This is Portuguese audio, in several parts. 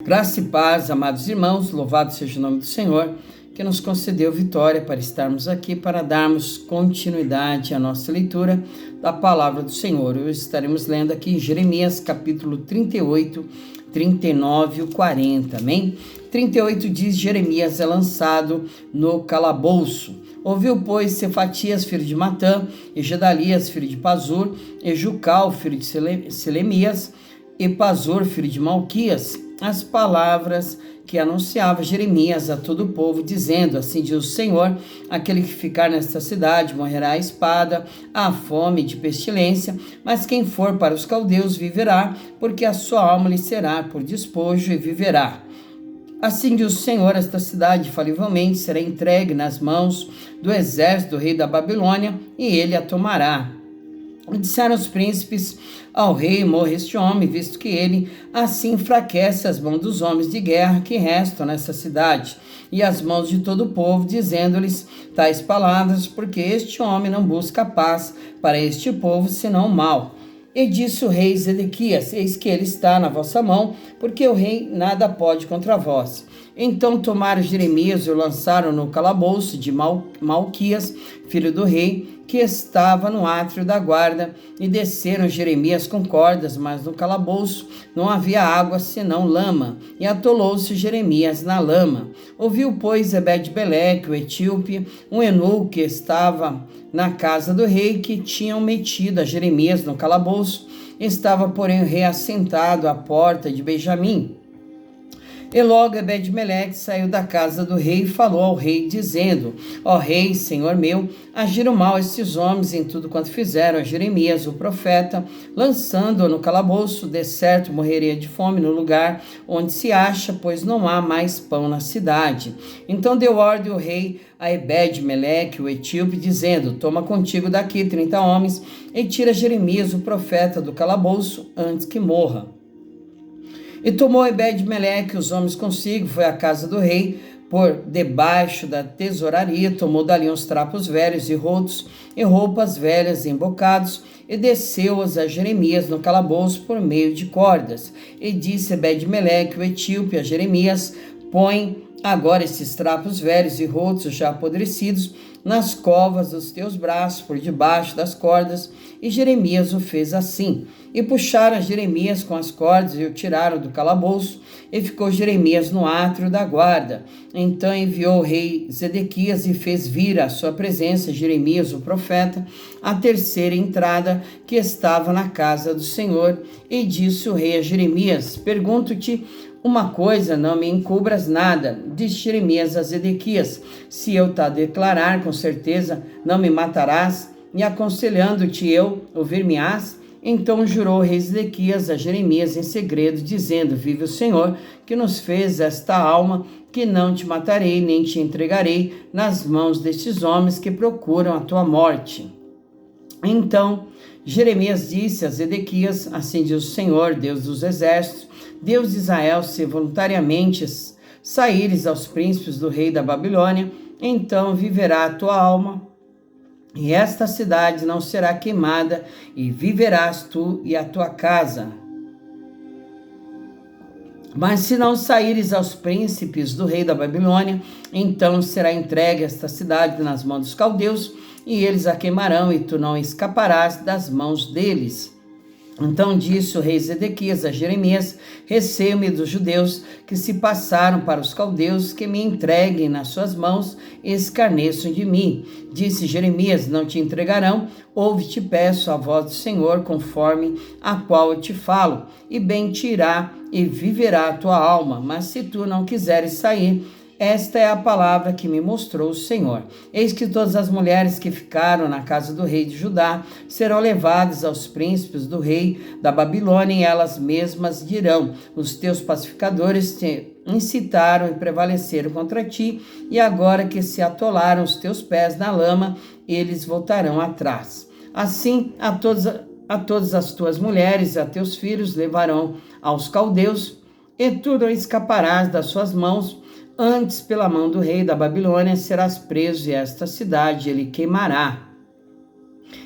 Graça e paz, amados irmãos, louvado seja o nome do Senhor, que nos concedeu vitória para estarmos aqui, para darmos continuidade à nossa leitura da palavra do Senhor. Hoje estaremos lendo aqui em Jeremias capítulo 38, 39 e 40, amém? 38 diz: Jeremias é lançado no calabouço. Ouviu, pois, Cefatias, filho de Matã, e Gedalias, filho de Pazur, e Jucal, filho de Selemias, e Pazur, filho de Malquias, as palavras que anunciava Jeremias a todo o povo, dizendo: assim diz o Senhor, aquele que ficar nesta cidade morrerá à espada, à fome e de pestilência, mas quem for para os caldeus viverá, porque a sua alma lhe será por despojo e viverá. Assim diz o Senhor, esta cidade falivelmente será entregue nas mãos do exército do rei da Babilônia, e ele a tomará. Disseram os príncipes ao rei: morra este homem, visto que ele assim enfraquece as mãos dos homens de guerra que restam nessa cidade, e as mãos de todo o povo, dizendo-lhes tais palavras, porque este homem não busca paz para este povo, senão o mal. E disse o rei Zedequias: eis que ele está na vossa mão, porque o rei nada pode contra vós. Então tomaram Jeremias e o lançaram no calabouço de Malquias, filho do rei, que estava no átrio da guarda, e desceram Jeremias com cordas, mas no calabouço não havia água senão lama, e atolou-se Jeremias na lama. Ouviu, pois, Ebed-Meleque, o etíope, um eunuco que estava na casa do rei, que tinham metido a Jeremias no calabouço. Estava, porém, o rei assentado à porta de Benjamim. E logo Ebed-Meleque saiu da casa do rei e falou ao rei, dizendo: ó rei, senhor meu, agiram mal estes homens em tudo quanto fizeram a Jeremias, o profeta, lançando-o no calabouço. De certo morreria de fome no lugar onde se acha, pois não há mais pão na cidade. Então deu ordem o rei a Ebed-Meleque, o etíope, dizendo: toma contigo daqui 30 homens e tira Jeremias, o profeta, do calabouço antes que morra. E tomou Ebed-Meleque os homens consigo, foi à casa do rei, por debaixo da tesouraria, tomou dali uns trapos velhos e rotos, e roupas velhas e embocados, e desceu-os a Jeremias no calabouço por meio de cordas. E disse Ebed-Meleque, o etíope, a Jeremias: põe agora esses trapos velhos e rotos, já apodrecidos, nas covas dos teus braços, por debaixo das cordas. E Jeremias o fez assim. E puxaram Jeremias com as cordas e o tiraram do calabouço, e ficou Jeremias no átrio da guarda. Então enviou o rei Zedequias e fez vir à sua presença Jeremias, o profeta, a terceira entrada que estava na casa do Senhor. E disse o rei a Jeremias: pergunto-te uma coisa, não me encubras nada. Disse Jeremias a Zedequias: se eu te declarar com certeza, não me matarás, e aconselhando-te eu, ouvir-me-ás? Então jurou o rei Zedequias a Jeremias em segredo, dizendo: vive o Senhor, que nos fez esta alma, que não te matarei, nem te entregarei nas mãos destes homens que procuram a tua morte. Então Jeremias disse a Zedequias: assim diz o Senhor, Deus dos exércitos, Deus de Israel: se voluntariamente saíres aos príncipes do rei da Babilônia, então viverá a tua alma, e esta cidade não será queimada, e viverás tu e a tua casa. Mas se não saíres aos príncipes do rei da Babilônia, então será entregue esta cidade nas mãos dos caldeus, e eles a queimarão, e tu não escaparás das mãos deles. Então disse o rei Zedequias a Jeremias: receio-me dos judeus que se passaram para os caldeus, que me entreguem nas suas mãos e escarneçam de mim. Disse Jeremias: não te entregarão, ouve-te peço a voz do Senhor, conforme a qual eu te falo, e bem te irá e viverá a tua alma. Mas se tu não quiseres sair, esta é a palavra que me mostrou o Senhor. Eis que todas as mulheres que ficaram na casa do rei de Judá serão levadas aos príncipes do rei da Babilônia, e elas mesmas dirão: os teus pacificadores te incitaram e prevaleceram contra ti, e agora que se atolaram os teus pés na lama, eles voltarão atrás. Assim, a todas as tuas mulheres e a teus filhos levarão aos caldeus, e tu não escaparás das suas mãos. Antes, pela mão do rei da Babilônia, serás preso, e esta cidade ele queimará.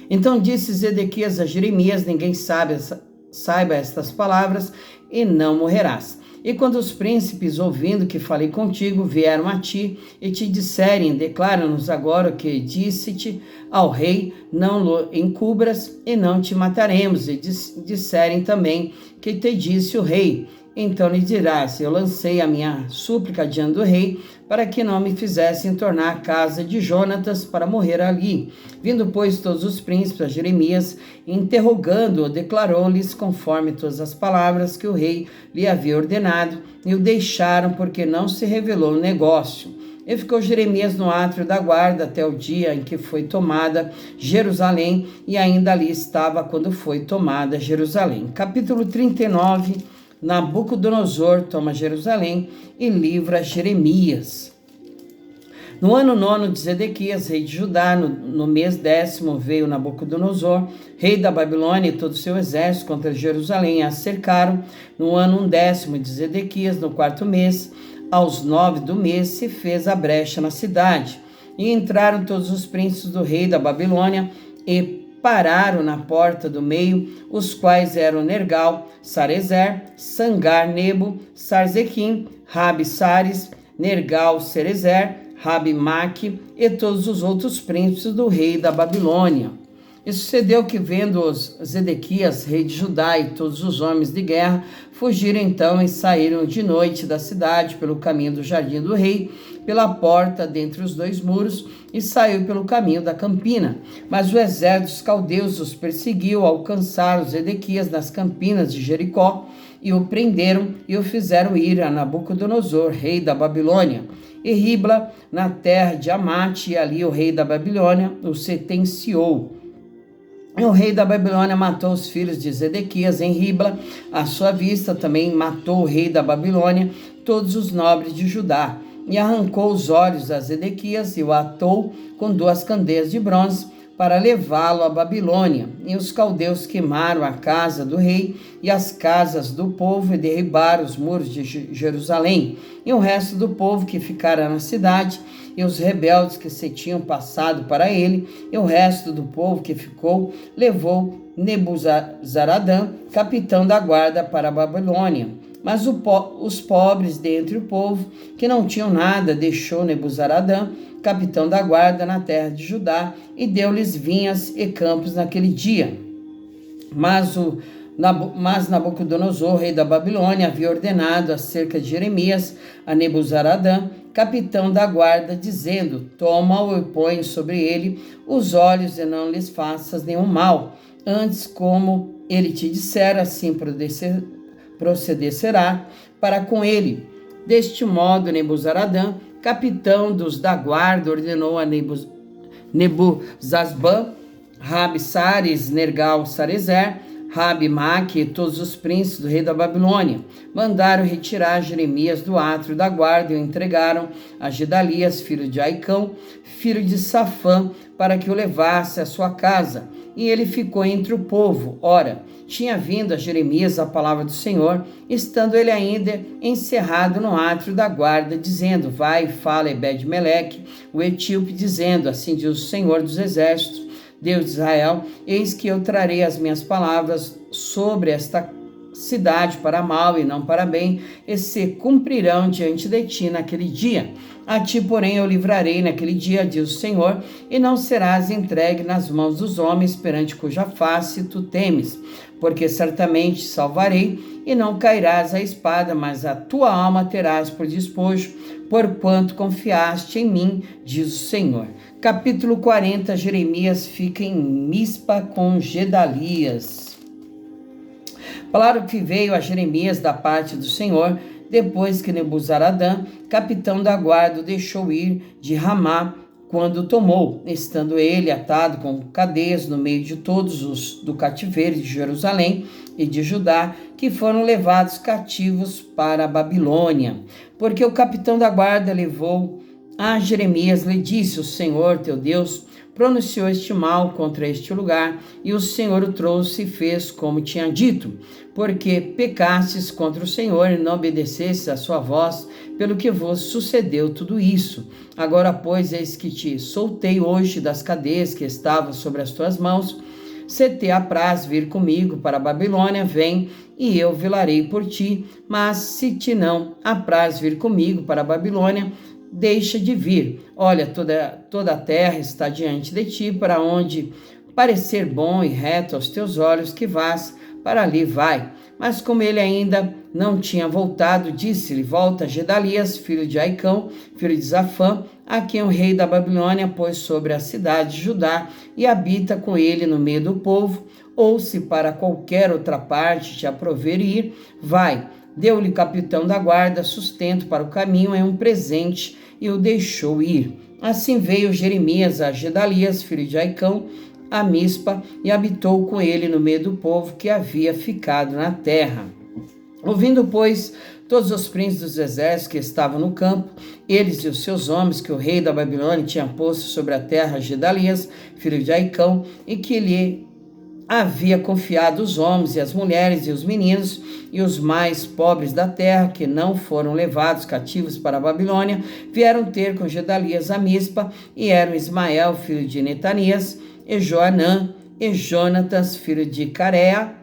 Então disse Zedequias a Jeremias: ninguém saiba estas palavras, e não morrerás. E quando os príncipes, ouvindo que falei contigo, vieram a ti e te disserem, declara-nos agora o que disse-te ao rei, não lo encubras e não te mataremos. E disserem também que te disse o rei. Então lhe dirás, eu lancei a minha súplica diante do rei, para que não me fizessem tornar a casa de Jonatas para morrer ali. Vindo, pois, todos os príncipes a Jeremias, interrogando-o, declarou-lhes conforme todas as palavras que o rei lhe havia ordenado, e o deixaram porque não se revelou o negócio. E ficou Jeremias no átrio da guarda até o dia em que foi tomada Jerusalém, e ainda ali estava quando foi tomada Jerusalém. Capítulo 39. Nabucodonosor toma Jerusalém e livra Jeremias. No ano 9 de Zedequias, rei de Judá, no mês 10º, veio Nabucodonosor, rei da Babilônia, e todo o seu exército contra Jerusalém, e a cercaram. No ano 10º de Zedequias, no 4º mês, aos 9 do mês, se fez a brecha na cidade. E entraram todos os príncipes do rei da Babilônia e pararam na porta do meio, os quais eram Nergal, Sarezer, Sangar, Nebo, Sarzequim, Rabi-Sares, Nergal, Serezer, Rabi-Maque e todos os outros príncipes do rei da Babilônia. E sucedeu que, vendo-os Zedequias, rei de Judá, e todos os homens de guerra, fugiram então e saíram de noite da cidade pelo caminho do jardim do rei, pela porta dentre os dois muros, e saiu pelo caminho da campina. Mas o exército dos caldeus os perseguiu, alcançaram Zedequias nas campinas de Jericó, e o prenderam e o fizeram ir a Nabucodonosor, rei da Babilônia, e Ribla, na terra de Amate, e ali o rei da Babilônia o sentenciou. E o rei da Babilônia matou os filhos de Zedequias em Ribla, à sua vista. Também matou o rei da Babilônia todos os nobres de Judá, e arrancou os olhos a Zedequias e o atou com 2 candeias de bronze para levá-lo à Babilônia. E os caldeus queimaram a casa do rei e as casas do povo e derribaram os muros de Jerusalém. E o resto do povo que ficara na cidade, e os rebeldes que se tinham passado para ele, e o resto do povo que ficou, levou Nebuzaradã, capitão da guarda, para a Babilônia. Mas os pobres dentre o povo, que não tinham nada, deixou Nebuzaradã, capitão da guarda, na terra de Judá, e deu-lhes vinhas e campos naquele dia. Mas Nabucodonosor, rei da Babilônia, havia ordenado acerca de Jeremias a Nebuzaradã, capitão da guarda, dizendo: toma-o e põe sobre ele os olhos e não lhes faças nenhum mal. Antes, como ele te disser, assim proceder será para com ele. Deste modo, Nebuzaradã, capitão dos da guarda, ordenou a Nebuzasban, Rabi-Sares, Nergal, Sarezer, Rabi-Maque e todos os príncipes do rei da Babilônia. Mandaram retirar Jeremias do átrio da guarda e o entregaram a Gedalias, filho de Aicão, filho de Safã, para que o levasse à sua casa. E ele ficou entre o povo. Ora, tinha vindo a Jeremias a palavra do Senhor, estando ele ainda encerrado no átrio da guarda, dizendo: vai e fala a Ebed-Meleque, o etíope, dizendo: assim diz o Senhor dos exércitos, Deus de Israel, eis que eu trarei as minhas palavras sobre esta cidade para mal e não para bem, e se cumprirão diante de ti naquele dia. A ti, porém, eu livrarei naquele dia, diz o Senhor, e não serás entregue nas mãos dos homens, perante cuja face tu temes, porque certamente salvarei, e não cairás a espada, mas a tua alma terás por despojo, porquanto confiaste em mim, diz o Senhor. Capítulo 40, Jeremias fica em Mispa com Gedalias. Claro que veio a Jeremias da parte do Senhor, depois que Nebuzaradã, capitão da guarda, o deixou ir de Ramá, quando tomou, estando ele atado com cadeias no meio de todos os do cativeiro de Jerusalém e de Judá, que foram levados cativos para a Babilônia. Porque o capitão da guarda levou a Jeremias, lhe disse: o Senhor teu Deus pronunciou este mal contra este lugar, e o Senhor o trouxe e fez como tinha dito, porque pecastes contra o Senhor e não obedecestes a sua voz, pelo que vos sucedeu tudo isso. Agora, pois, eis que te soltei hoje das cadeias que estavam sobre as tuas mãos, Se te apraz vir comigo para a Babilônia, vem, e eu velarei por ti. Mas se te não apraz vir comigo para a Babilônia, deixa de vir. Olha, toda a terra está diante de ti, para onde parecer bom e reto aos teus olhos que vás, para ali vai. Mas como ele ainda não tinha voltado, disse-lhe: volta, Gedalias, filho de Aicão, filho de Zafã, a quem o rei da Babilônia pôs sobre a cidade de Judá, e habita com ele no meio do povo. Ou se para qualquer outra parte te aprover ir, vai. Deu-lhe o capitão da guarda sustento para o caminho e um presente, e o deixou ir. Assim veio Jeremias a Gedalias, filho de Aicão, a Mispa, e habitou com ele no meio do povo que havia ficado na terra. Ouvindo, pois, todos os príncipes dos exércitos que estavam no campo, eles e os seus homens, que o rei da Babilônia tinha posto sobre a terra Gedalias, filho de Aicão, e que lhe havia confiado os homens e as mulheres e os meninos e os mais pobres da terra, que não foram levados cativos para a Babilônia, vieram ter com Gedalias a Mispa, e eram Ismael, filho de Netanias, e Joanã, e Jonatas, filho de Carea,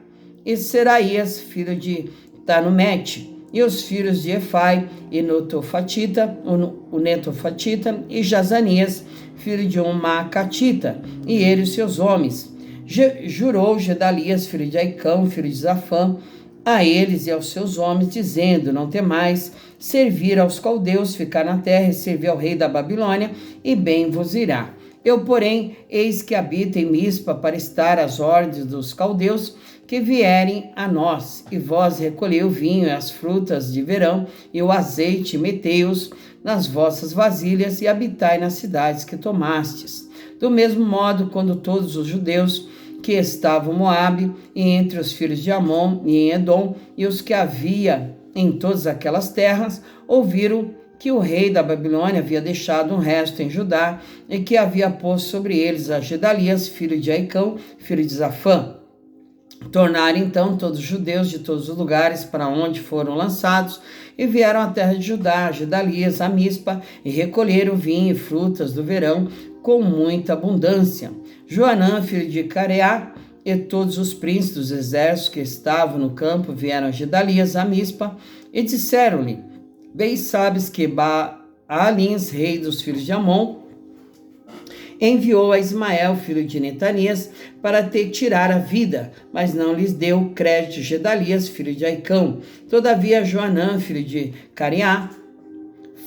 e Seraías, filho de Tanumete, e os filhos de Efai, e o Netofatita, e Jazanias, filho de um Maacatita, e ele e seus homens. Jurou Gedalias, filho de Aicão, filho de Zafã, a eles e aos seus homens, dizendo: não temais servir aos caldeus, ficar na terra e servir ao rei da Babilônia, e bem vos irá. Eu, porém, eis que habito em Mispa para estar às ordens dos caldeus que vierem a nós, e vós recolhei o vinho e as frutas de verão e o azeite, metei-os nas vossas vasilhas e habitai nas cidades que tomastes. Do mesmo modo, quando todos os judeus que estavam em Moabe e entre os filhos de Amon e em Edom, e os que havia em todas aquelas terras, ouviram que o rei da Babilônia havia deixado um resto em Judá e que havia posto sobre eles a Gedalias, filho de Aicão, filho de Zafã. Tornaram então todos os judeus de todos os lugares para onde foram lançados e vieram à terra de Judá, a Gedalias, a Mispa, e recolheram vinho e frutas do verão com muita abundância. Joanã, filho de Careá, e todos os príncipes dos exércitos que estavam no campo vieram a Gedalias, a Mispa, e disseram-lhe: bem sabes que Baalins, rei dos filhos de Amon, enviou a Ismael, filho de Netanias, para te tirar a vida, mas não lhes deu crédito Gedalias, filho de Aicão. Todavia Joanã, filho de Careá,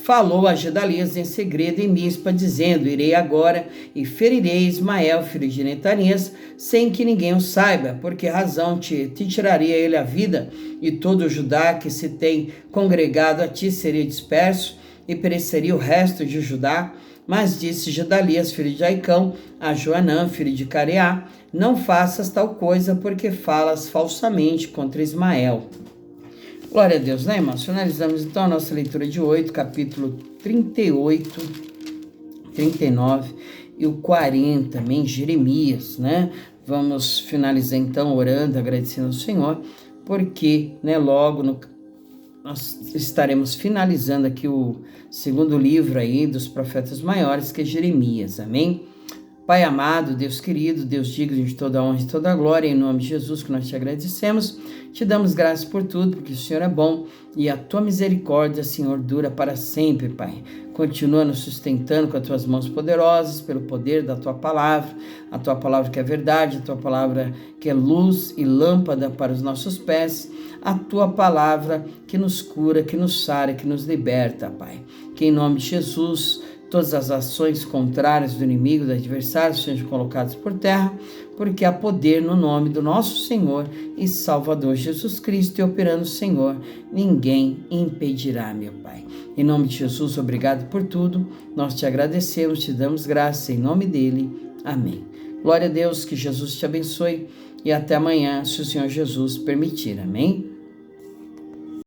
falou a Gedalias em segredo em Mispa, dizendo: irei agora e ferirei Ismael, filho de Netanias, sem que ninguém o saiba. Por que razão te tiraria ele a vida, e todo o Judá que se tem congregado a ti seria disperso, e pereceria o resto de Judá? Mas disse Gedalias, filho de Aicão, a Joanã, filho de Careá: não faças tal coisa, porque falas falsamente contra Ismael. Glória a Deus, né, irmãos? Finalizamos então a nossa leitura de 8, capítulo 38, 39 e o 40, amém? Jeremias, né? Vamos finalizar então orando, agradecendo ao Senhor, porque, né, nós estaremos finalizando aqui o segundo livro aí dos profetas maiores, que é Jeremias, amém? Pai amado, Deus querido, Deus digno de toda a honra e toda a glória, em nome de Jesus que nós te agradecemos, te damos graças por tudo, porque o Senhor é bom e a tua misericórdia, Senhor, dura para sempre, Pai. Continua nos sustentando com as tuas mãos poderosas, pelo poder da tua palavra, a tua palavra que é verdade, a tua palavra que é luz e lâmpada para os nossos pés, a tua palavra que nos cura, que nos sara, que nos liberta, Pai. Que em nome de Jesus todas as ações contrárias do inimigo, do adversário, sejam colocadas por terra, porque há poder no nome do nosso Senhor e Salvador Jesus Cristo, e operando o Senhor, ninguém impedirá, meu Pai. Em nome de Jesus, obrigado por tudo, nós te agradecemos, te damos graça, em nome dele, amém. Glória a Deus, que Jesus te abençoe, e até amanhã, se o Senhor Jesus permitir, amém.